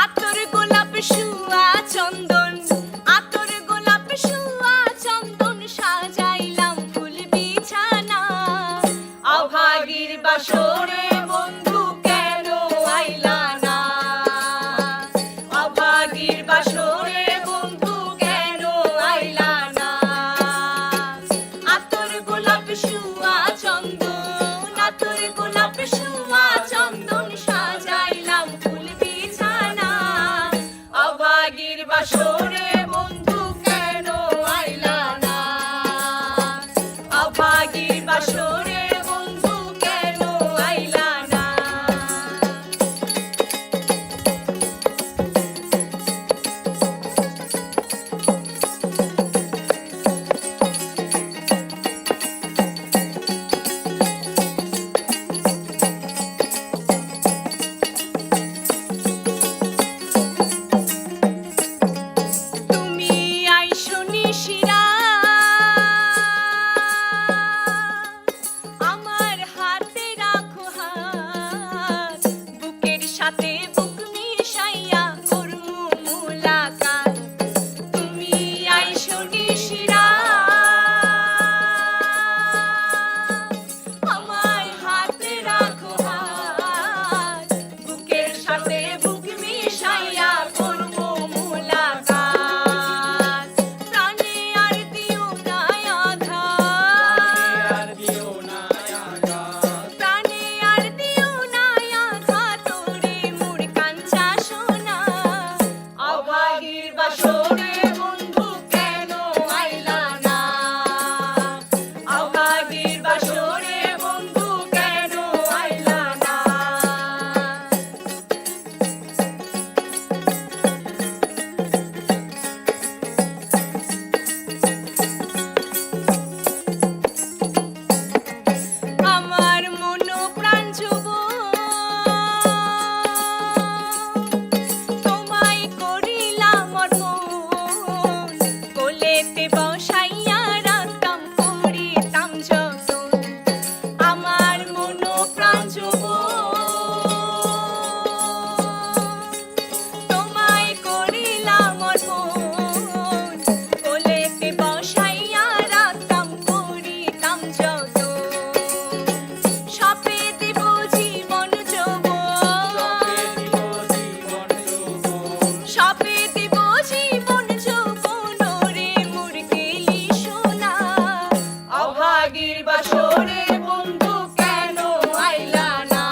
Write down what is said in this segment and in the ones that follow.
আতর গোলাপ শুয়া চন্দন, আতর গোলাপ শুয়া চন্দন সাজাইলাম ফুল বিছানা। অভাগীর বাসরে বন্ধু কেন আইলা না? অভাগীর বাসরে বন্ধু কেন আইলা না? আতর গোলাপ শুয়া চন্দন, আতর গোলাপ শুয়া চন্দন সাজাইলাম ফুল বিছানা। অভাগীর বাসরে বন্ধু কেন আইলা না? অভাগীর বাসরে বন্ধু কেন আইলা না? তুমি আইসো নিশিরা আমার হাতে রাখো হাত, বুকের সাথে বুক মিশাইয়া করমু মুলাকাত। তুমি আইসো নিশিরা আমার হাতে রাখো হাত, বুকের সাথে বুক মিশাইয়া করমু মুলাকাত। প্রাণে আর দিও না আঘাত, প্রাণে আর দিও না আঘাত, তোরে মোর কাঞ্চা সোনা। অভাগীর বাসরে বন্ধু কেন আইলা না? অভাগীর বাসরে বন্ধু কেন আইলা না? আমার মন প্রাণ তোমায় করিলাম অর্পণ, কোলেতে বসাইয়া রাখতাম করিতাম যতন। আমার মন প্রাণ তোমায় করিলাম অর্পণ, কোলেতে বসাইয়া রাখতাম করিতাম যতন। সাপে দেব জীবন যৌবন, সাপে দেব জীবন যৌবন, রে মোর গেলি সোনা। অভাগীর বাসরে বন্ধু কেন আইলা না?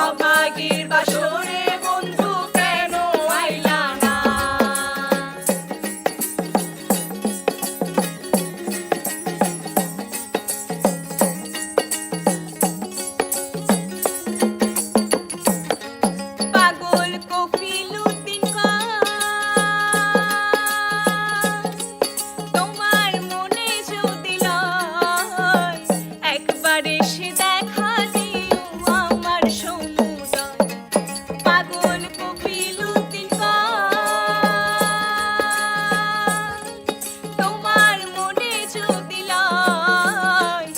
অভাগীর বাসরে বন্ধু কেন আইলা না? পাগল কফিল উদ্দিন তোমার মনে যদি লয়, একবার এসে দেখা দিও আমার সমুদয়। পাগল কফিল উদ্দিন তোমার মনে যদি লয়,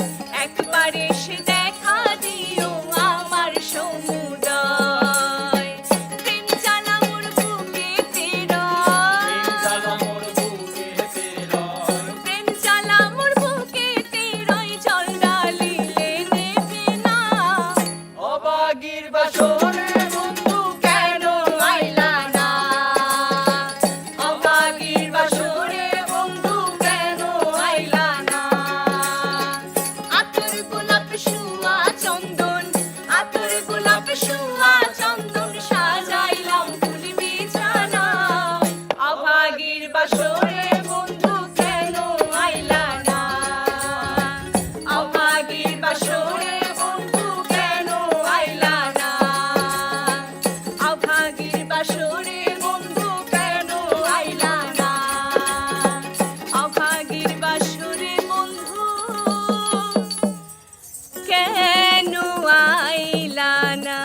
একবার এসে দেখা দিও আমার সমুদয়। প্রেম জ্বালা মোর বুকেতে রয়, প্রেম জ্বালা মোর বুকেতে রয়, জল ঢালিলে নেবে না। অভাগীর বাসরে বন্ধু কেন আইলা না? অভাগীর বাসরে বন্ধু কেন আইলা না? আতর গোলাপ শুয়া চন্দন, আতর গোলাপ শুয়া চন্দন সাজাইলাম ফুল বিছানা। অভাগীর বাসরে বন্ধু কেন আইলা না? অভাগীর বাসরে বন্ধু কেন আইলা না? অভাগীর বাসরে বন্ধু কেন আইলা না? অভাগীর বাসরে বন্ধু কেন আইলা না?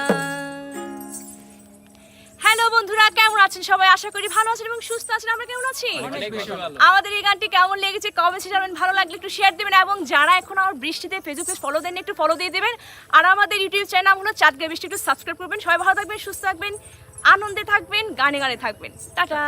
হ্যালো বন্ধুরা, কেমন আছেন সবাই? আশা করি ভালো আছেন এবং সুস্থ আছেন। আমরা কেমন আছি? অনেক বেশি ভালো। আমাদের এই গানটি কেমন লেগেছে কমেন্টে জানাবেন, ভালো লাগলে একটু শেয়ার দিবেন এবং যারা এখন আমার বৃষ্টিতে ফেসবুক পেজ ফলো দেননি একটু ফলো দিয়ে দিবেন। আর আমাদের ইউটিউব চ্যানেল নাম হলো চাঁদ গায়ে বৃষ্টি, একটু সাবস্ক্রাইব করবেন। সবাই ভালো থাকবেন, সুস্থ থাকবেন, আনন্দে থাকবেন, গানে গানে থাকবেন। টাটা।